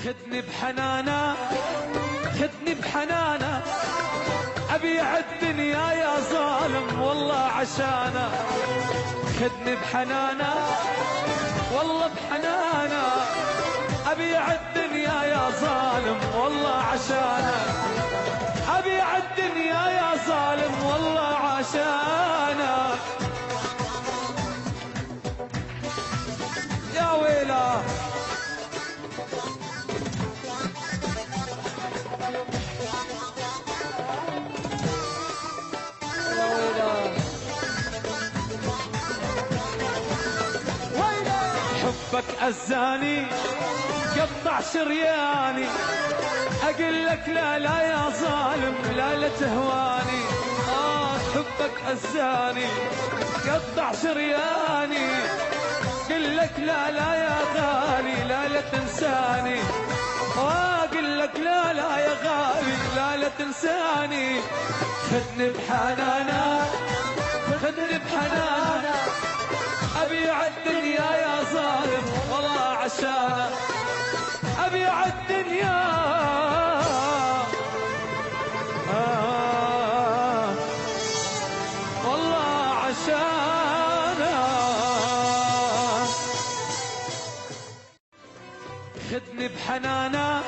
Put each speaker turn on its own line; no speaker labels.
خذني بحنانا خذني بحنانا أبيع الدنيا يا ظالم والله عشانا. خذني بحنانا والله بحنانا أبيع الدنيا يا ظالم والله عشانا. أبيع الدنيا يا ظالم والله عشانا. يا ويلا حبك أزاني قطع شرياني. أقول لك لا لا يا ظالم لا لا تهواني. حبك أزاني قطع شرياني. قل لك لا لا يا غالي لا لا تنساني. أقول لك لا لا يا غالي لا لا تنساني. خذني بحنانا خذني بحنانا أبيع الدنيا يا ظالم والله عشانا. أبيع الدنيا والله عشانا. خذني بحنانا